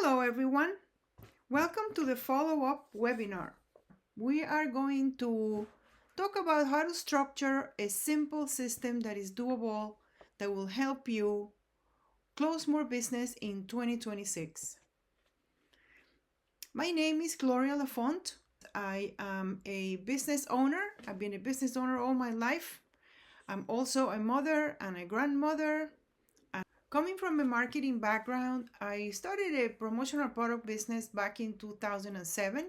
Hello everyone, welcome to the follow-up webinar. We are going to talk about how to structure a simple system that is doable that will help you close more business in 2026. My name is Gloria Lafont. I am a business owner. I've been a business owner all my life. I'm also a mother and a grandmother. Coming from a marketing background, I started a promotional product business back in 2007.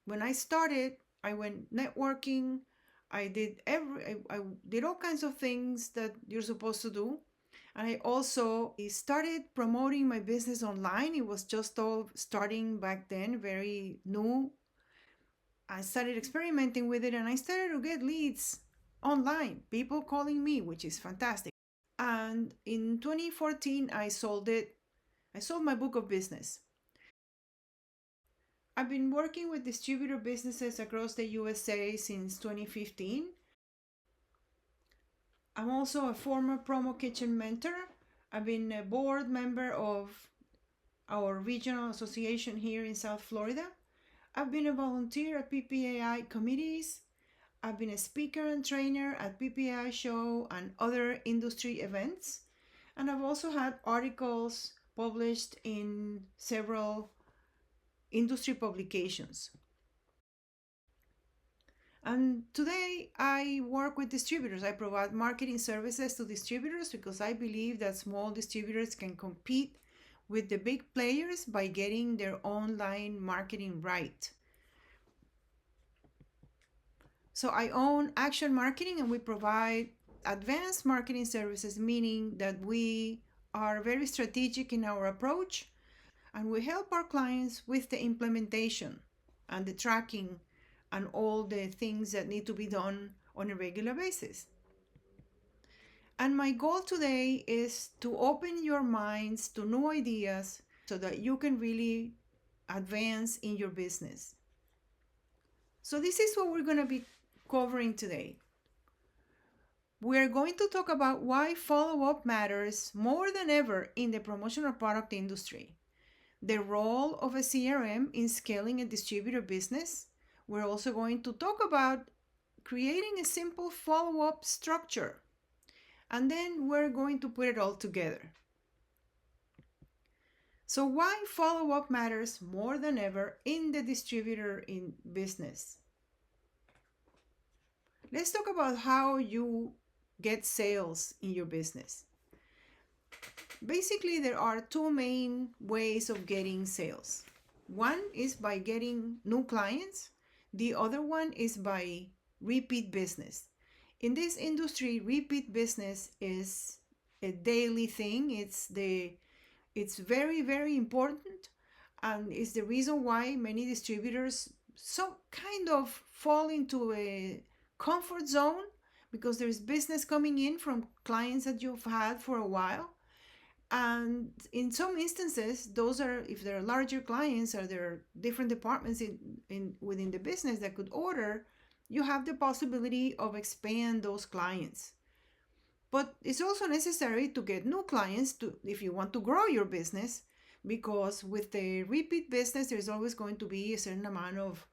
When I started, I went networking. I did all kinds of things that you're supposed to do. And I also started promoting my business online. It was just all starting back then, very new. I started experimenting with it and I started to get leads online, people calling me, which is fantastic. And in 2014, I sold it. I sold my book of business. I've been working with distributor businesses across the USA since 2015. I'm also a former promo kitchen mentor. I've been a board member of our regional association here in South Florida. I've been a volunteer at PPAI committees. I've been a speaker and trainer at PPAI show and other industry events. And I've also had articles published in several industry publications. And today I work with distributors. I provide marketing services to distributors because I believe that small distributors can compete with the big players by getting their online marketing right. So I own Action Marketing and we provide advanced marketing services, meaning that we are very strategic in our approach and we help our clients with the implementation and the tracking and all the things that need to be done on a regular basis. And my goal today is to open your minds to new ideas so that you can really advance in your business. So this is what we're going to be covering today. We're going to talk about why follow-up matters more than ever in the promotional product industry, the role of a CRM in scaling a distributor business. We're also going to talk about creating a simple follow-up structure, and then we're going to put it all together. So why follow-up matters more than ever in the distributor in business? Let's talk about how you get sales in your business. Basically, there are two main ways of getting sales. One is by getting new clients. The other one is by repeat business. In this industry, repeat business is a daily thing. It's very, very important, and it's the reason why many distributors so kind of fall into a comfort zone because there's business coming in from clients that you've had for a while. And in some instances, those are, if they're larger clients or there are different departments within the business that could order, you have the possibility of expand those clients. But it's also necessary to get new clients if you want to grow your business, because with the repeat business, there's always going to be a certain amount of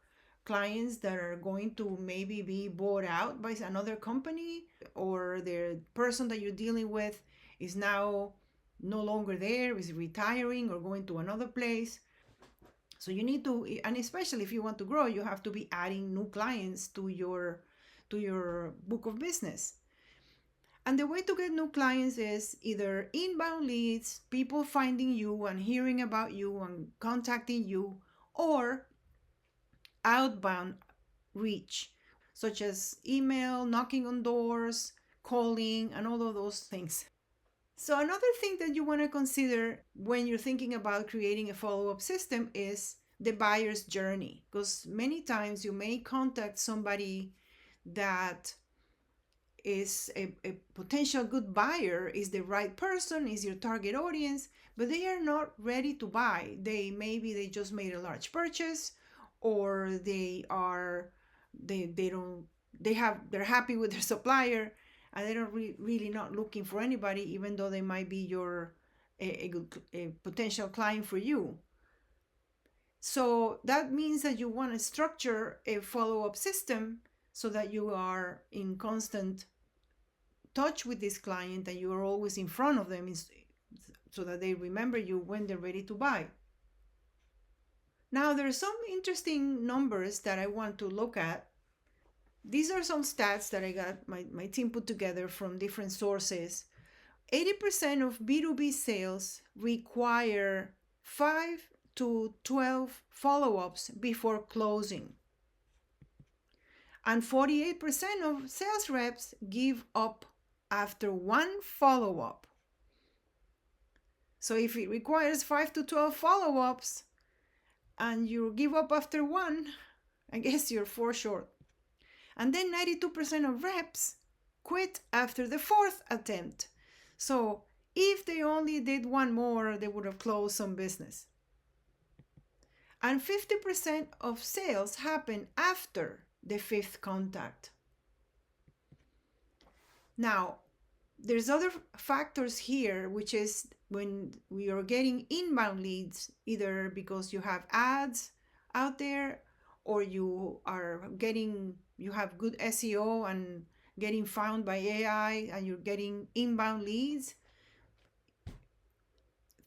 clients that are going to maybe be bought out by another company, or the person that you're dealing with is now no longer there, is retiring or going to another place. So you need to, and especially if you want to grow, you have to be adding new clients to your book of business. And the way to get new clients is either inbound leads, people finding you and hearing about you and contacting you, or outbound reach, such as email, knocking on doors, calling, and all of those things. So another thing that you want to consider when you're thinking about creating a follow-up system is the buyer's journey, because many times you may contact somebody that is a potential good buyer, is the right person, is your target audience, but they are not ready to buy. They just made a large purchase, or they're happy with their supplier and they're really not looking for anybody, even though they might be a potential client for you. So that means that you want to structure a follow-up system so that you are in constant touch with this client and you are always in front of them, so that they remember you when they're ready to buy. Now, there are some interesting numbers that I want to look at. These are some stats that I got my team put together from different sources. 80% of B2B sales require 5 to 12 follow ups before closing. And 48% of sales reps give up after one follow up. So if it requires 5 to 12 follow ups and you give up after one, I guess you're 4 short. And then 92% of reps quit after the fourth attempt. So if they only did one more, they would have closed some business. And 50% of sales happen after the fifth contact. Now, there's other factors here, which is when we are getting inbound leads, either because you have ads out there or you have good SEO and getting found by AI and you're getting inbound leads.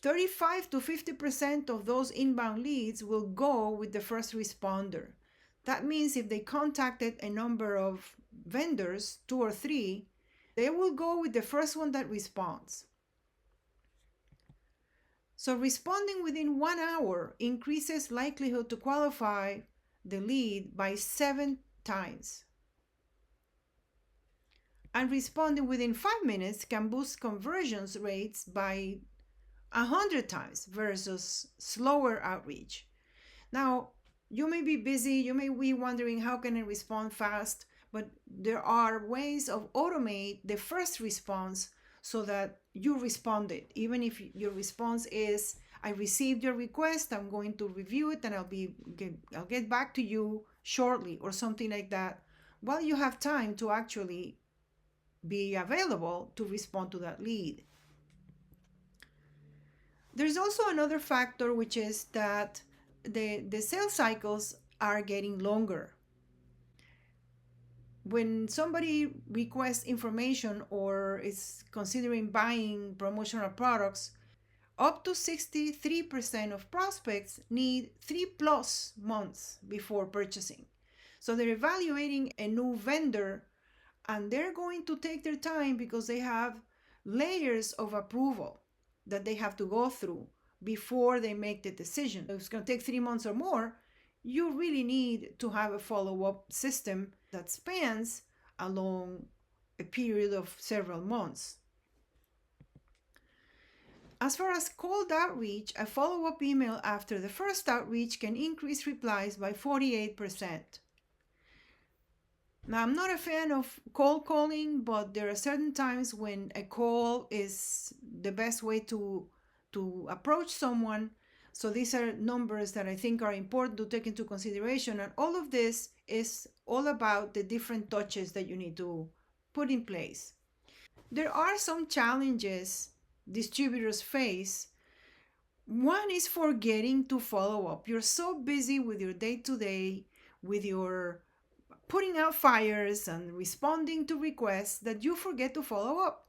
35 to 50% of those inbound leads will go with the first responder. That means if they contacted a number of vendors, 2 or 3, they will go with the first one that responds. So responding within 1 hour increases likelihood to qualify the lead by 7 times. And responding within 5 minutes can boost conversions rates by 100 times versus slower outreach. Now, you may be busy, you may be wondering how can I respond fast, but there are ways of automate the first response so that you responded. Even if your response is, I received your request, I'm going to review it and I'll get back to you shortly or something like that. Well, you have time to actually be available to respond to that lead. There's also another factor, which is that the sales cycles are getting longer. When somebody requests information or is considering buying promotional products, up to 63% of prospects need 3+ months before purchasing. So they're evaluating a new vendor and they're going to take their time because they have layers of approval that they have to go through before they make the decision. If it's going to take 3 months or more, you really need to have a follow-up system that spans along a period of several months. As far as cold outreach, a follow-up email after the first outreach can increase replies by 48%. Now, I'm not a fan of cold calling, but there are certain times when a call is the best way to approach someone. So these are numbers that I think are important to take into consideration. And all of this is all about the different touches that you need to put in place. There are some challenges distributors face. One is forgetting to follow up. You're so busy with your day-to-day, with your putting out fires and responding to requests that you forget to follow up.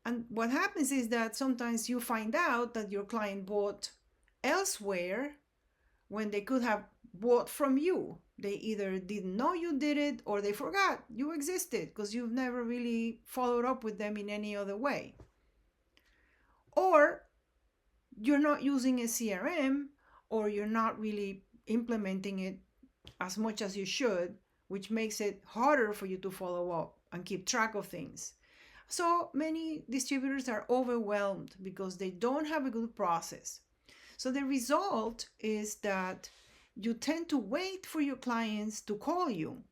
And what happens is that sometimes you find out that your client bought elsewhere when they could have bought from you. They either didn't know you did it or they forgot you existed because you've never really followed up with them in any other way. Or you're not using a CRM or you're not really implementing it as much as you should, which makes it harder for you to follow up and keep track of things. So many distributors are overwhelmed because they don't have a good process. So the result is that you tend to wait for your clients to call you.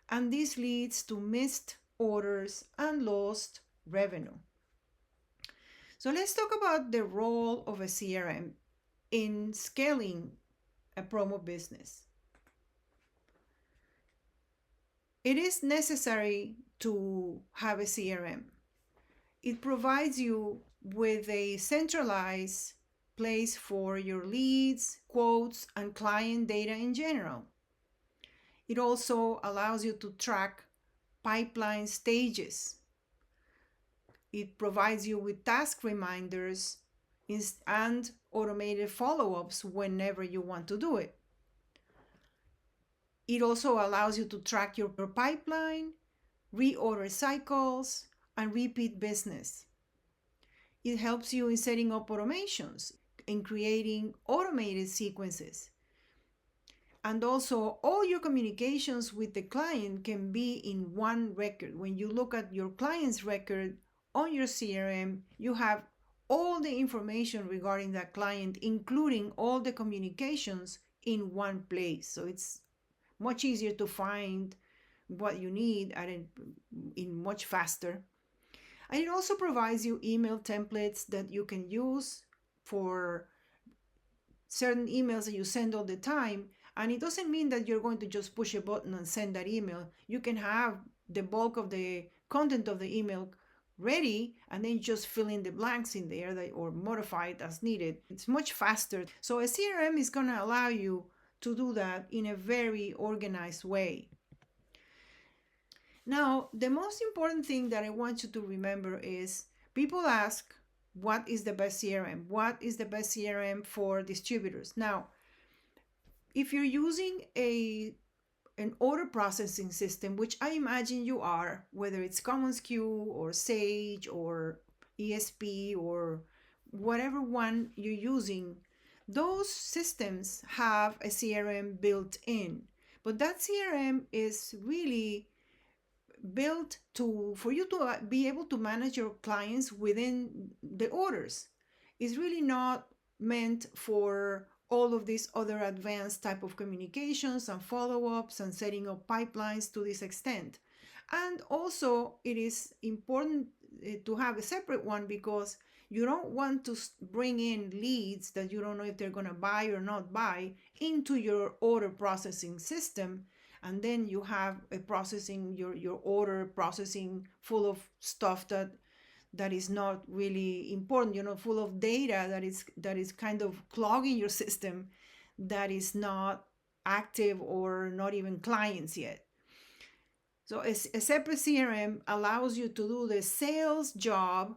And this leads to missed orders and lost revenue. So let's talk about the role of a CRM in scaling a promo business. It is necessary to have a CRM. It provides you with a centralized place for your leads, quotes, and client data in general. It also allows you to track pipeline stages. It provides you with task reminders and automated follow-ups whenever you want to do it. It also allows you to track your pipeline, reorder cycles, and repeat business. It helps you in setting up automations, in creating automated sequences. And also, all your communications with the client can be in one record. When you look at your client's record on your CRM, you have all the information regarding that client, including all the communications in one place. So it's much easier to find what you need and in much faster. And it also provides you email templates that you can use for certain emails that you send all the time. And it doesn't mean that you're going to just push a button and send that email. You can have the bulk of the content of the email ready and then just fill in the blanks in there or modify it as needed. It's much faster. So a CRM is going to allow you to do that in a very organized way. Now, the most important thing that I want you to remember is people ask, what is the best CRM? What is the best CRM for distributors? Now, if you're using an order processing system, which I imagine you are, whether it's commonsku or Sage or ESP or whatever one you're using, those systems have a CRM built in. But that CRM is really built for you to be able to manage your clients within the orders. It's really not meant for all of these other advanced type of communications and follow-ups and setting up pipelines to this extent. And also it is important to have a separate one because you don't want to bring in leads that you don't know if they're going to buy or not buy into your order processing system. And then you have a processing, your order processing full of stuff that is not really important, full of data that is kind of clogging your system, that is not active or not even clients yet. So a separate CRM allows you to do the sales job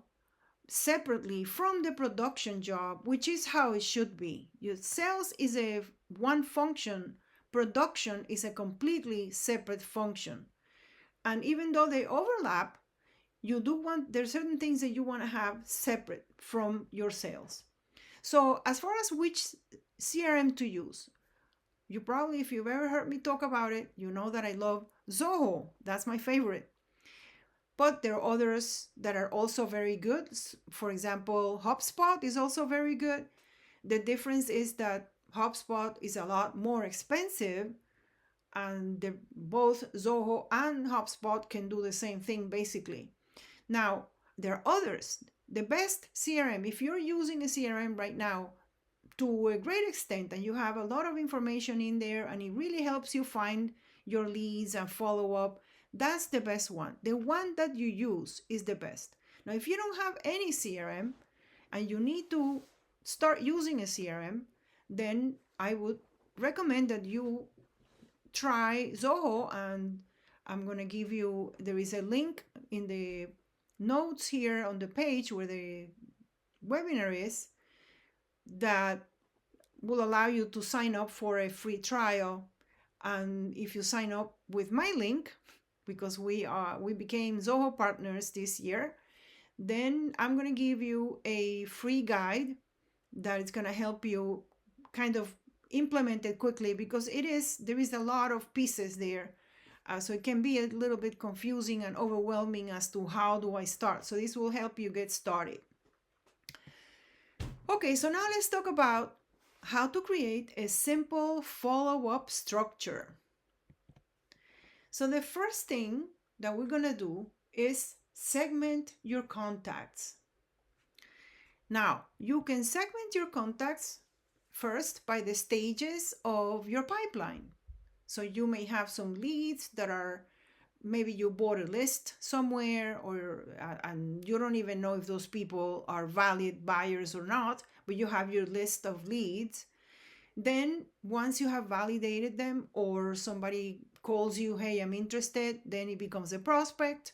separately from the production job, which is how it should be. Your sales is a one function, production is a completely separate function. And even though they overlap, there's certain things that you want to have separate from your sales. So as far as which CRM to use, you probably, if you've ever heard me talk about it, you know that I love Zoho. That's my favorite. But there are others that are also very good. For example, HubSpot is also very good. The difference is that HubSpot is a lot more expensive, and both Zoho and HubSpot can do the same thing basically. Now, there are others. The best CRM, if you're using a CRM right now to a great extent and you have a lot of information in there and it really helps you find your leads and follow up, that's the best one. The one that you use is the best. Now, if you don't have any CRM and you need to start using a CRM, then I would recommend that you try Zoho, and I'm going to give you, there is a link in the notes here on the page where the webinar is that will allow you to sign up for a free trial. And if you sign up with my link, because we became Zoho partners this year, then I'm going to give you a free guide that is going to help you kind of implement it quickly, because there is a lot of pieces there. So it can be a little bit confusing and overwhelming as to how do I start. So this will help you get started. Okay, so now let's talk about how to create a simple follow-up structure. So the first thing that we're going to do is segment your contacts. Now, you can segment your contacts first by the stages of your pipeline. So you may have some leads that are, maybe you bought a list somewhere, and you don't even know if those people are valid buyers or not, but you have your list of leads. Then once you have validated them, or somebody calls you, hey, I'm interested, then it becomes a prospect.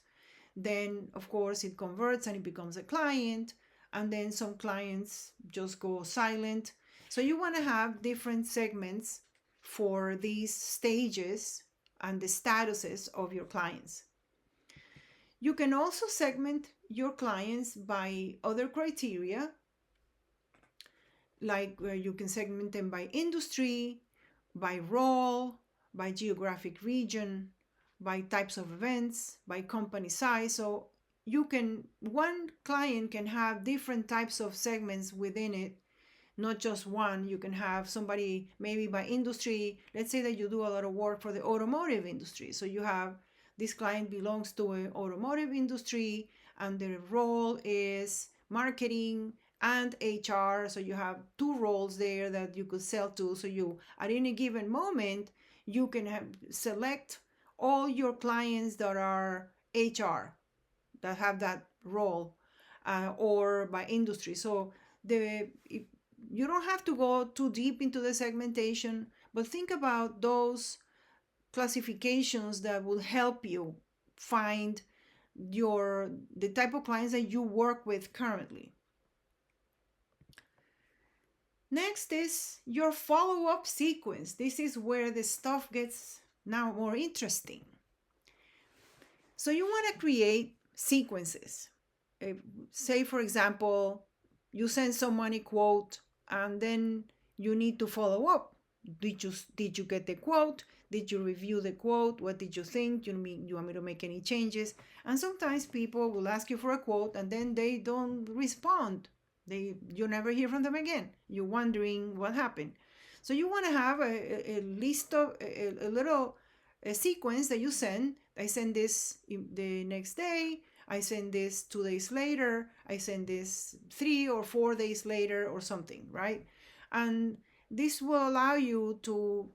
Then of course it converts and it becomes a client, and then some clients just go silent. So you want to have different segments for these stages and the statuses of your clients. You can also segment your clients by other criteria, like you can segment them by industry, by role, by geographic region, by types of events, by company size. So one client can have different types of segments within it, not just one. You can have somebody maybe by industry. Let's say that you do a lot of work for the automotive industry. So you have this client belongs to an automotive industry, and their role is marketing and HR. So you have two roles there that you could sell to. So you, at any given moment, you can select all your clients that are HR, that have that role, or by industry. So you don't have to go too deep into the segmentation, but think about those classifications that will help you find the type of clients that you work with currently. Next is your follow-up sequence. This is where the stuff gets now more interesting. So you want to create sequences. Say, for example, you send someone a quote, and then you need to follow up. Did you get the quote? Did you review the quote? What did you think? You want me to make any changes? And sometimes people will ask you for a quote, and then they don't respond. You never hear from them again. You're wondering what happened. So you want to have a list of a little a sequence that you send. I send this the next day. I send this 2 days later. I send this 3 or 4 days later, or something, right? And this will allow you to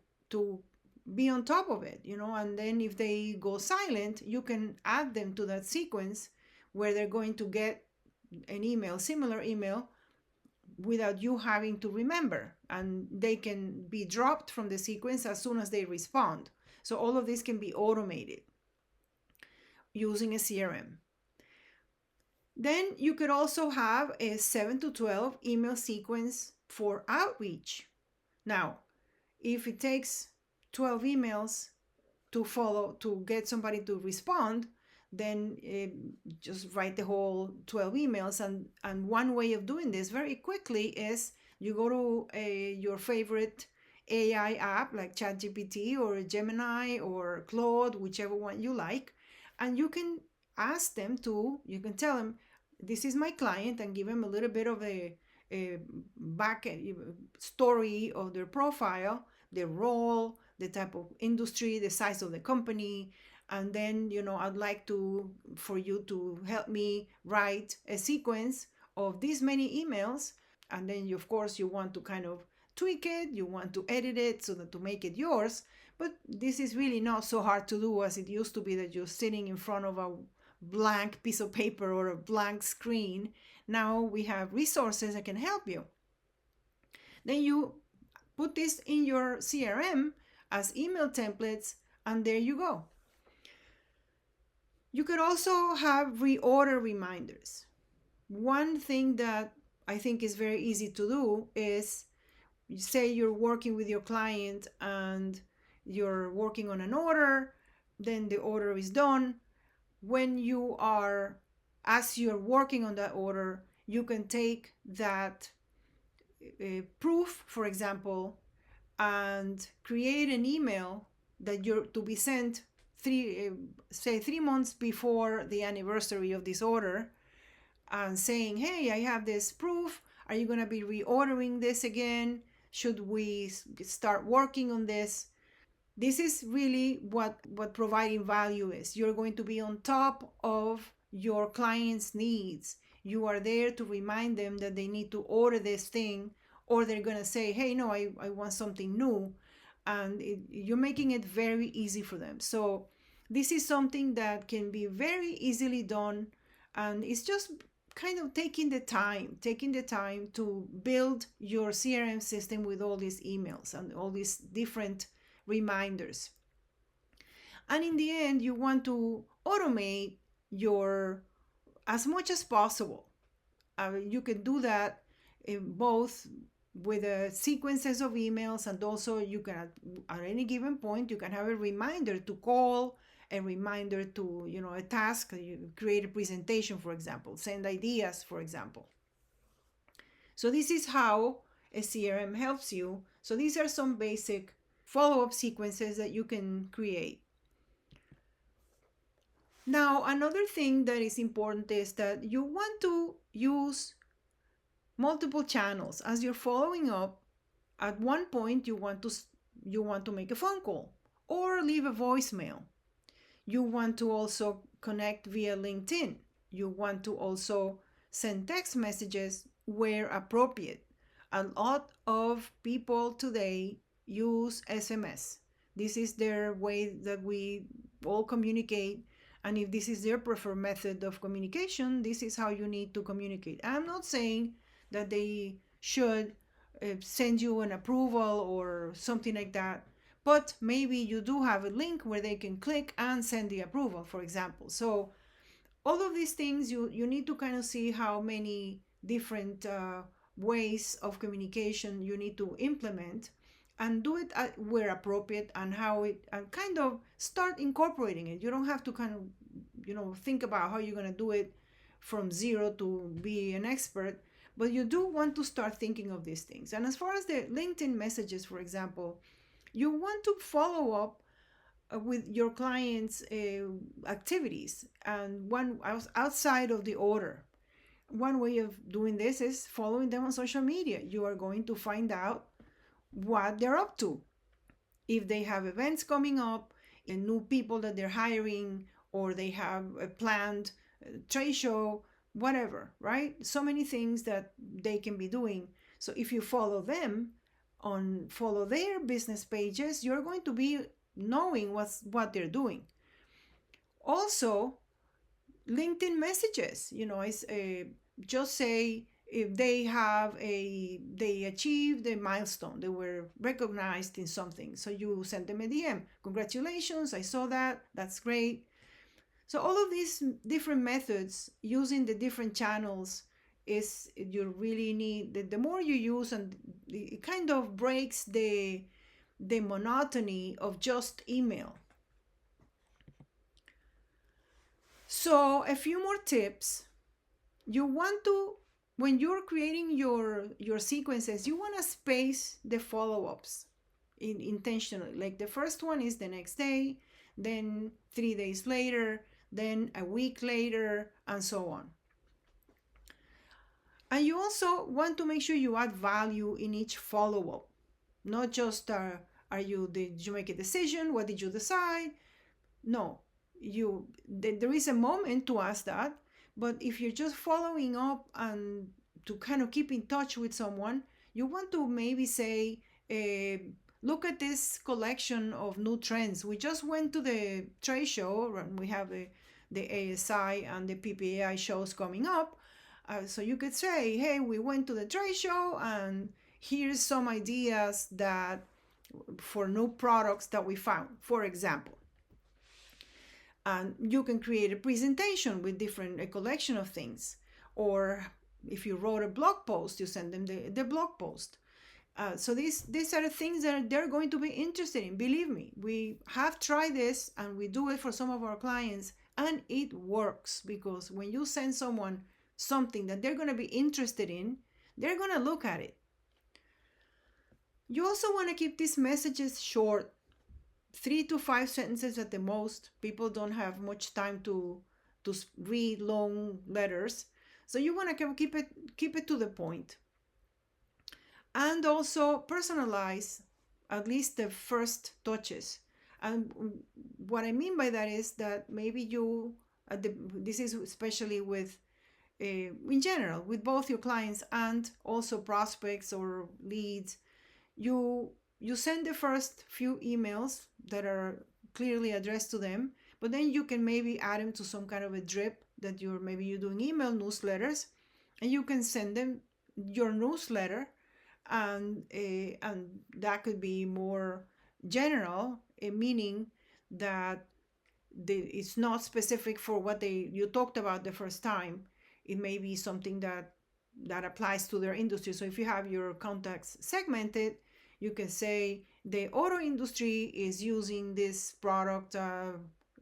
be on top of it, and then if they go silent, you can add them to that sequence where they're going to get an email, similar email, without you having to remember, and they can be dropped from the sequence as soon as they respond. So all of this can be automated using a CRM. Then you could also have a 7 to 12 email sequence for outreach. Now, if it takes 12 emails to get somebody to respond, then just write the whole 12 emails. And one way of doing this very quickly is you go to your favorite AI app like ChatGPT or Gemini or Claude, whichever one you like, and you can you can tell them, this is my client, and give them a little bit of a back story of their profile, their role, the type of industry, the size of the company. And then, I'd like for you to help me write a sequence of these many emails. And then of course you want to kind of tweak it, you want to edit it so that to make it yours. But this is really not so hard to do as it used to be, that you're sitting in front of a blank piece of paper or a blank screen. Now we have resources that can help you. Then you put this in your CRM as email templates, and there you go. You could also have reorder reminders. One thing that I think is very easy to do is, say you're working with your client and you're working on an order, then the order is done. As you're working on that order, you can take that proof, for example, and create an email that you're to be sent 3 months before the anniversary of this order, and saying, hey, I have this proof. Are you going to be reordering this again? Should we start working on this? This is really what providing value is. You're going to be on top of your clients' needs. You are there to remind them that they need to order this thing, or they're going to say, hey, no, I want something new. And you're making it very easy for them. So this is something that can be very easily done, and it's just kind of taking the time to build your CRM system with all these emails and all these different reminders. And in the end, you want to automate your as much as possible. You can do that in both with sequences of emails, and also you can at any given point you can have a reminder to call, a reminder to a task, you create a presentation, for example, send ideas, for example. So this is how a CRM helps you. So these are some basic follow-up sequences that you can create. Now, another thing that is important is that you want to use multiple channels as you're following up. At one point, you want to make a phone call or leave a voicemail. You want to also connect via LinkedIn. You want to also send text messages where appropriate. A lot of people today use SMS. This is their way that we all communicate. And if this is their preferred method of communication, this is how you need to communicate. I'm not saying that they should send you an approval or something like that, but maybe you do have a link where they can click and send the approval, for example. So all of these things, you need to kind of see how many different ways of communication you need to implement, and do it where appropriate, and how it, and kind of start incorporating it. You don't have to kind of think about how you're going to do it from zero to be an expert, but you do want to start thinking of these things. And as far as the LinkedIn messages, for example, you want to follow up with your clients' activities, and one outside of the order. One way of doing this is following them on social media. You are going to find out what they're up to. If they have events coming up, and new people that they're hiring, or they have a planned trade show, whatever, right? So many things that they can be doing. So if you follow them follow their business pages, you're going to be knowing what they're doing. Also, LinkedIn messages, it's just say if they achieved a milestone, they were recognized in something, so you send them a DM, congratulations, I saw that's great. So all of these different methods using the different channels is, you really need, the more you use, and it kind of breaks the monotony of just email. So a few more tips. You want to, when you're creating your sequences, you want to space the follow-ups intentionally. Like the first one is the next day, then 3 days later, then a week later, and so on. And you also want to make sure you add value in each follow-up. Not just did you make a decision? What did you decide? No, there is a moment to ask that, but if you're just following up and to kind of keep in touch with someone, you want to maybe say, look at this collection of new trends. We just went to the trade show, and we have the ASI and the PPAI shows coming up. So you could say, hey, we went to the trade show, and here's some ideas for new products that we found, for example. And you can create a presentation with a collection of things. Or if you wrote a blog post, you send them the blog post. So these are the things that they're going to be interested in. Believe me, we have tried this, and we do it for some of our clients, and it works, because when you send someone something that they're going to be interested in, they're going to look at it. You also want to keep these messages short, 3 to 5 sentences at the most. People don't have much time to read long letters, so you want to keep it to the point. And also personalize at least the first touches. And what I mean by that is that maybe this is especially with in general, with both your clients and also prospects or leads, you send the first few emails that are clearly addressed to them, but then you can maybe add them to some kind of a drip that you're doing email newsletters, and you can send them your newsletter, and that could be more general, meaning that it's not specific for what you talked about the first time. It may be something that applies to their industry. So if you have your contacts segmented, you can say the auto industry is using this product,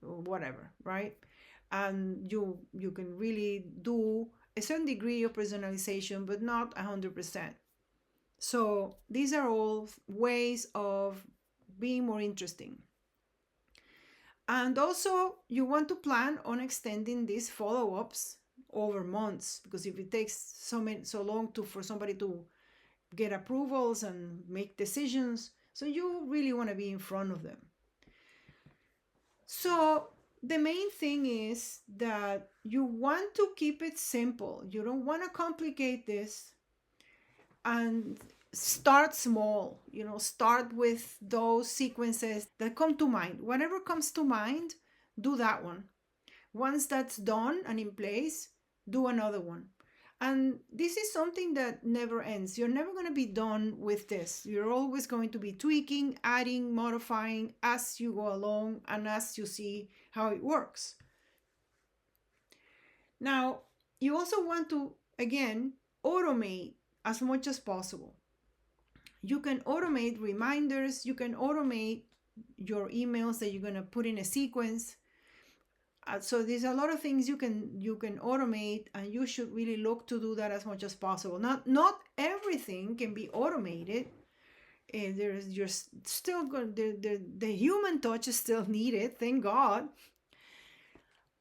whatever, right? And you can really do a certain degree of personalization, but not 100%. So these are all ways of being more interesting. And also, you want to plan on extending these follow-ups over months, because if it takes so long for somebody to get approvals and make decisions, so you really want to be in front of them. So the main thing is that you want to keep it simple. You don't want to complicate this, and start small. Start with those sequences that come to mind. Whatever comes to mind, do that one. Once that's done and in place, do another one. And this is something that never ends. You're never going to be done with this. You're always going to be tweaking, adding, modifying as you go along and as you see how it works. Now, you also want to, again, automate as much as possible. You can automate reminders. You can automate your emails that you're going to put in a sequence. So there's a lot of things you can automate, and you should really look to do that as much as possible. Not everything can be automated. You're still going, the human touch is still needed, thank God.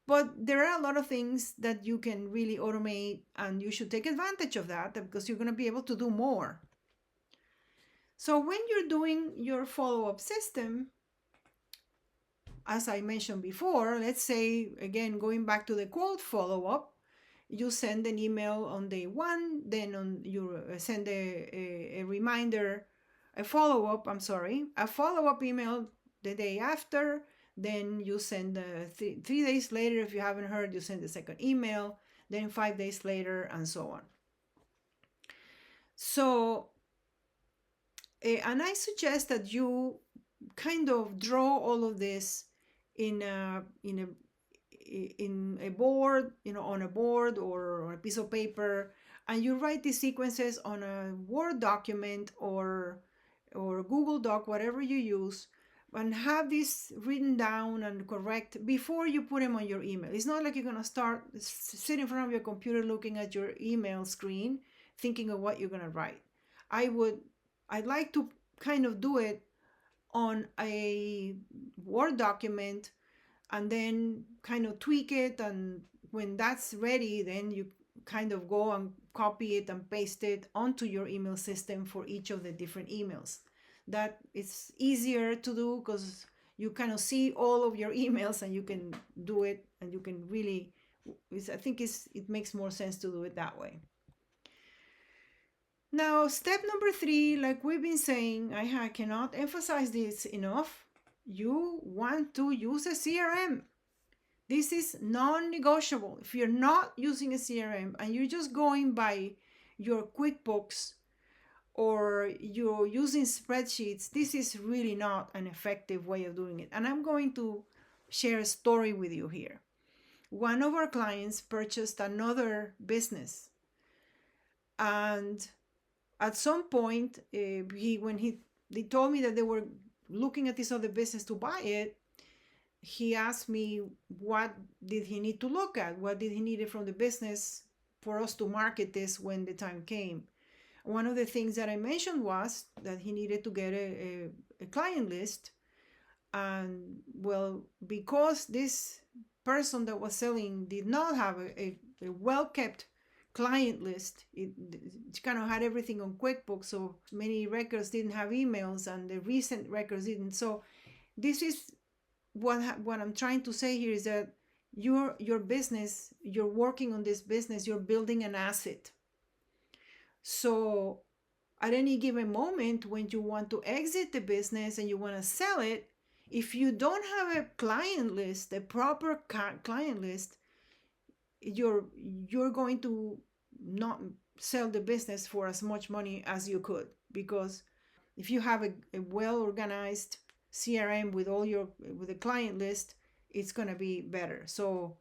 But there are a lot of things that you can really automate, and you should take advantage of that, because you're going to be able to do more. So when you're doing your follow-up system, as I mentioned before, let's say, again, going back to the quote follow-up, you send an email on day one, then you send a reminder, a follow-up email the day after, then you send 3 days later, if you haven't heard, you send the second email, then 5 days later, and so on. So, and I suggest that you kind of draw all of this in a board, on a board or on a piece of paper, and you write these sequences on a Word document or Google Doc, whatever you use, and have this written down and correct before you put them on your email. It's not like you're going to sit in front of your computer looking at your email screen thinking of what you're going to write. I'd like to kind of do it on a Word document, and then kind of tweak it, and when that's ready, then you kind of go and copy it and paste it onto your email system for each of the different emails. That is easier to do because you kind of see all of your emails, and you can do it, and you can really, I think it makes more sense to do it that way. Now, step number 3, like we've been saying, I cannot emphasize this enough. You want to use a CRM. This is non-negotiable. If you're not using a CRM and you're just going by your QuickBooks or you're using spreadsheets, this is really not an effective way of doing it. And I'm going to share a story with you here. One of our clients purchased another business, and at some point, they told me that they were looking at this other business to buy it. He asked me, what did he need to look at? What did he need from the business for us to market this when the time came? One of the things that I mentioned was that he needed to get a client list. And well, because this person that was selling did not have a well-kept client list, it kind of had everything on QuickBooks, so many records didn't have emails, and the recent records didn't. So this is what I'm trying to say here, is that your business, you're working on this business, you're building an asset. So at any given moment when you want to exit the business and you want to sell it, if you don't have a client list, a proper client list, you're you're going to not sell the business for as much money as you could, because if you have a well organized CRM with all your with a client list, it's going to be better. So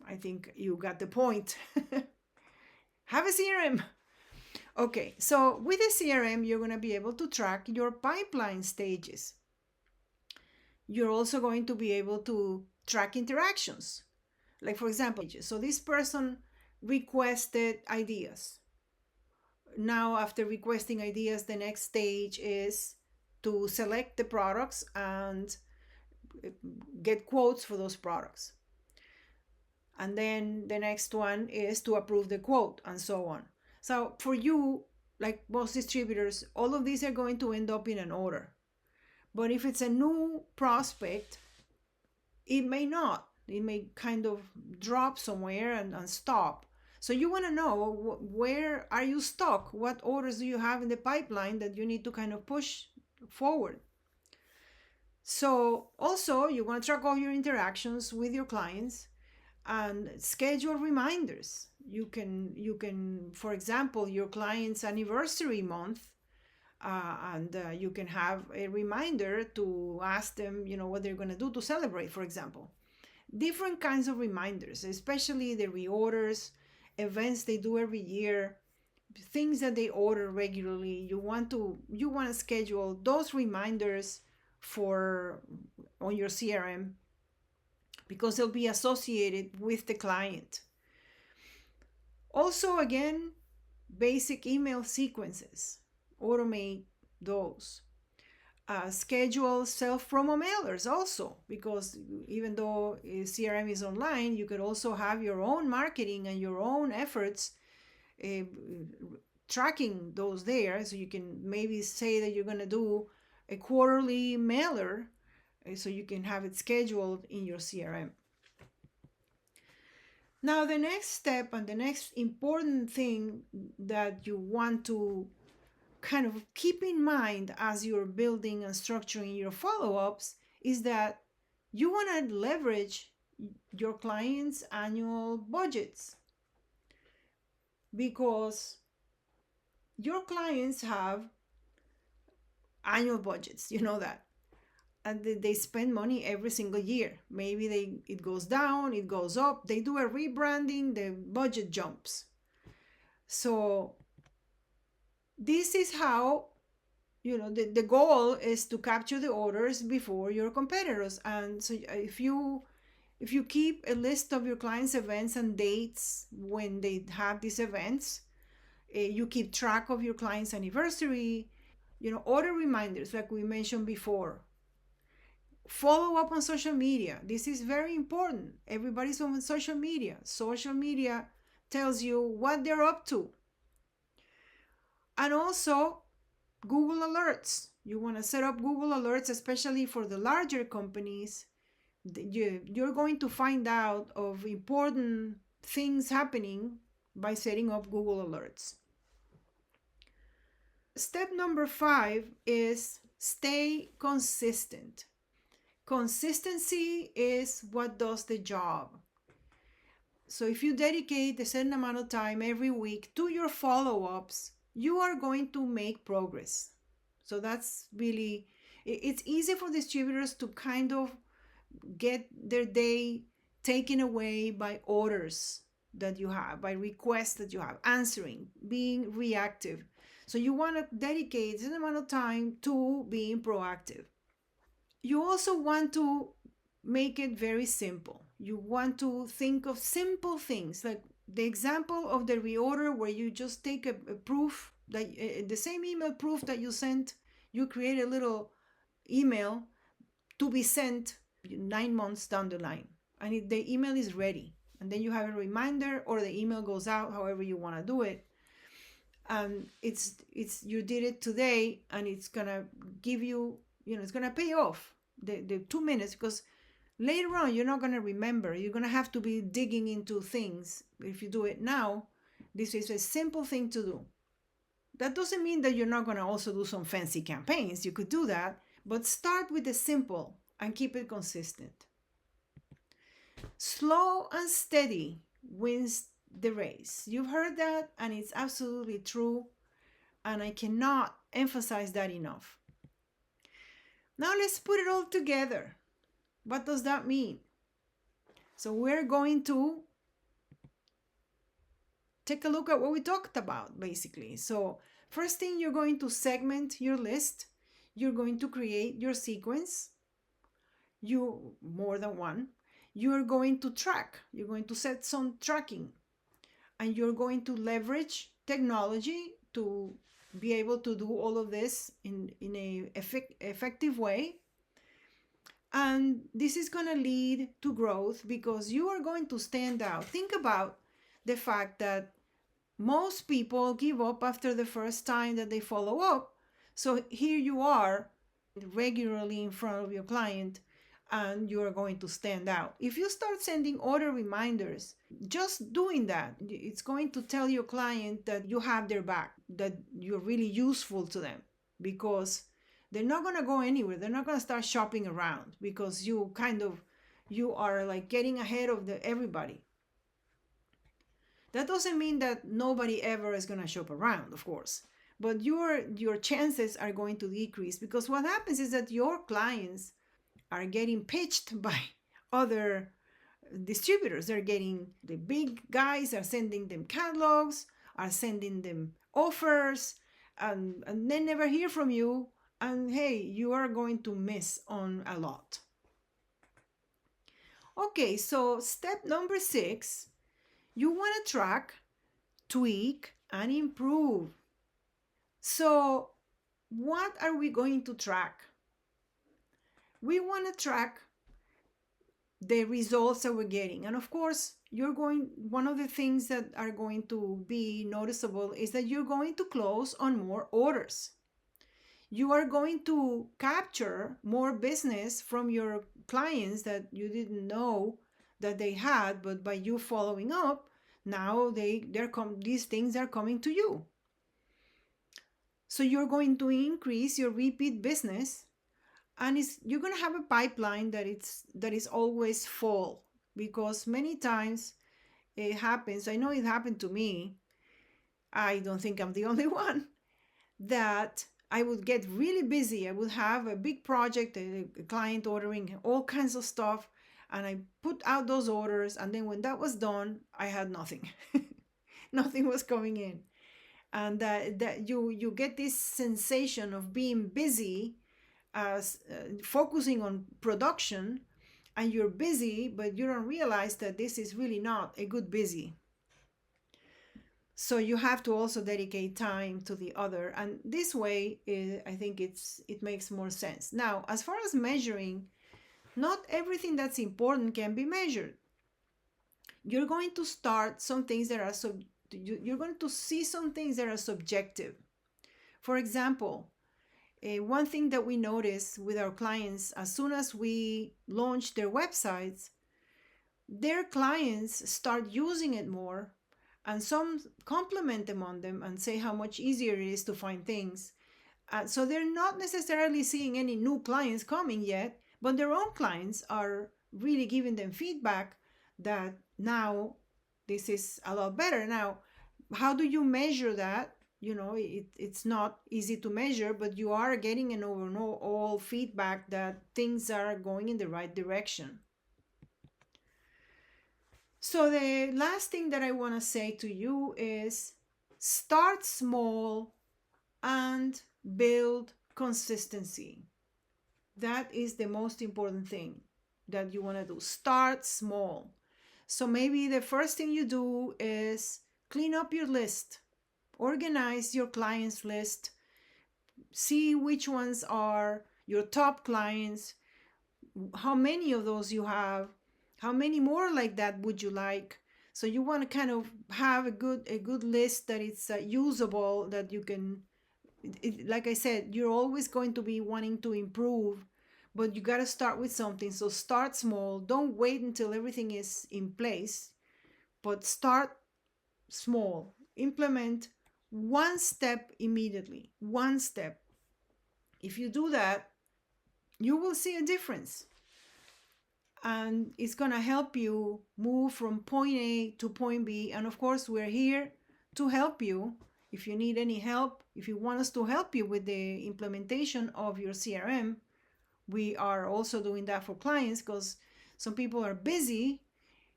I think you got the point. Have a CRM. Okay, so with a CRM, you're going to be able to track your pipeline stages. You're also going to be able to track interactions. Like, for example, so this person requested ideas. Now, after requesting ideas, the next stage is to select the products and get quotes for those products. And then the next one is to approve the quote, and so on. So for you, like most distributors, all of these are going to end up in an order. But if it's a new prospect, it may not. It may kind of drop somewhere and stop. So you want to know, where are you stuck? What orders do you have in the pipeline that you need to kind of push forward? So also you want to track all your interactions with your clients and schedule reminders. You can, for example, your client's anniversary month, and you can have a reminder to ask them, what they're going to do to celebrate, for example. Different kinds of reminders, especially the reorders, events they do every year, things that they order regularly. You want to schedule those reminders for on your CRM, because they'll be associated with the client. Also, again, basic email sequences, automate those. Schedule self-promo mailers also, because even though CRM is online, you could also have your own marketing and your own efforts tracking those there. So you can maybe say that you're going to do a quarterly mailer, so you can have it scheduled in your CRM. Now, the next step and the next important thing that you want to kind of keep in mind as you're building and structuring your follow-ups is that you want to leverage your clients' annual budgets, because your clients have annual budgets, that, and they spend money every single year. Maybe it goes down, it goes up, they do a rebranding, the budget jumps. So this is how, the goal is to capture the orders before your competitors. And so if you keep a list of your clients' events and dates when they have these events, you keep track of your client's anniversary, order reminders like we mentioned before. Follow up on social media. This is very important. Everybody's on social media. Social media tells you what they're up to. And also Google Alerts. You want to set up Google Alerts, especially for the larger companies. You're going to find out of important things happening by setting up Google Alerts. Step number 5 is stay consistent. Consistency is what does the job. So if you dedicate a certain amount of time every week to your follow-ups, you are going to make progress. So that's really, it's easy for distributors to kind of get their day taken away by orders that you have, by requests that you have, answering, being reactive. So you want to dedicate a certain amount of time to being proactive. You also want to make it very simple. You want to think of simple things, like the example of the reorder, where you just take a proof that the same email proof that you sent, you create a little email to be sent 9 months down the line, and the email is ready, and then you have a reminder, or the email goes out, however you want to do it. And it's you did it today, and it's gonna give you, it's gonna pay off the 2 minutes, because later on you're not gonna remember. You're gonna have to be digging into things. If you do it now, this is a simple thing to do. That doesn't mean that you're not gonna also do some fancy campaigns. You could do that, but start with the simple and keep it consistent. Slow and steady wins the race. You've heard that, and it's absolutely true. And I cannot emphasize that enough. Now let's put it all together. What does that mean? So we're going to take a look at what we talked about basically. So first thing, you're going to segment your list. You're going to create your sequence. You more than one. You're going to track. You're going to set some tracking, and you're going to leverage technology to be able to do all of this in a effective way. And this is going to lead to growth because you are going to stand out. Think about the fact that most people give up after the first time that they follow up. So here you are regularly in front of your client, and you are going to stand out. If you start sending order reminders, just doing that, it's going to tell your client that you have their back, that you're really useful to them, because they're not going to go anywhere. They're not going to start shopping around because you are like getting ahead of everybody. That doesn't mean that nobody ever is going to shop around, of course, but your chances are going to decrease, because what happens is that your clients are getting pitched by other distributors. They're getting, the big guys are sending them catalogs, are sending them offers, and they never hear from you. And hey, you are going to miss on a lot. Okay, so step number 6, you want to track, tweak, and improve. So what are we going to track? We want to track the results that we're getting. And of course, one of the things that are going to be noticeable is that you're going to close on more orders. You are going to capture more business from your clients that you didn't know that they had, but by you following up, now these things are coming to you. So you're going to increase your repeat business, and you're going to have a pipeline that is always full, because many times it happens. I know it happened to me. I don't think I'm the only one, that I would get really busy. I would have a big project, a client ordering all kinds of stuff, and I put out those orders, and then when that was done, I had nothing. Nothing was coming in. And that you get this sensation of being busy, as focusing on production, and you're busy, but you don't realize that this is really not a good busy. So you have to also dedicate time to the other, and this way, I think it makes more sense. Now, as far as measuring, not everything that's important can be measured. You're going to start some things that are you're going to see some things that are subjective. For example, one thing that we notice with our clients, as soon as we launch their websites, their clients start using it more, and some compliment them on them and say how much easier it is to find things. So they're not necessarily seeing any new clients coming yet, but their own clients are really giving them feedback that now this is a lot better. Now, how do you measure that? It's not easy to measure, but you are getting an overall feedback that things are going in the right direction. So the last thing that I want to say to you is, start small and build consistency. That is the most important thing that you want to do. Start small. So maybe the first thing you do is clean up your list. Organize your clients list. See which ones are your top clients, how many of those you have, how many more like that would you like. So you want to kind of have a good list that it's usable, that you can, like I said, you're always going to be wanting to improve, but you got to start with something. So start small. Don't wait until everything is in place, but start small. Implement one step immediately. One step. If you do that, you will see a difference. and it's going to help you move from point A to point B. And of course, we're here to help you. If you need any help, if you want us to help you with the implementation of your CRM, we are also doing that for clients because some people are busy.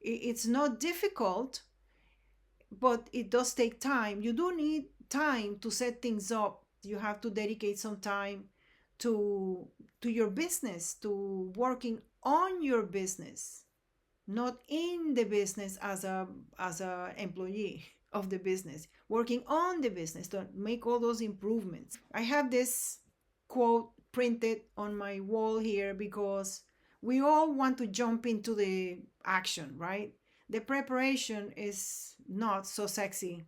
It's not difficult, but it does take time. You do need time to set things up. You have to dedicate some time to your business, to working on your business, not in the business as a employee of the business, working on the business to make all those improvements. I have this quote printed on my wall here because we all want to jump into the action, right? The preparation is not so sexy,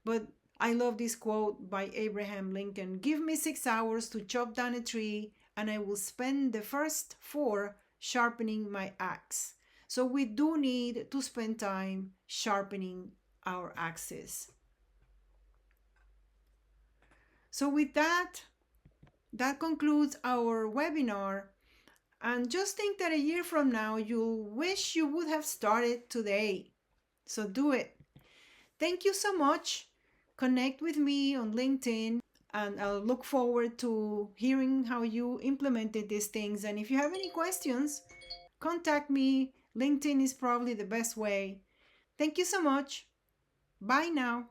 but I love this quote by Abraham Lincoln. Give me 6 hours to chop down a tree, and I will spend the first four sharpening my axe. So we do need to spend time sharpening our axes. So with that, that concludes our webinar. And just think that a year from now, you'll wish you would have started today. So do it. Thank you so much. Connect with me on LinkedIn, and I'll look forward to hearing how you implemented these things. And if you have any questions, contact me. LinkedIn is probably the best way. Thank you so much. Bye now.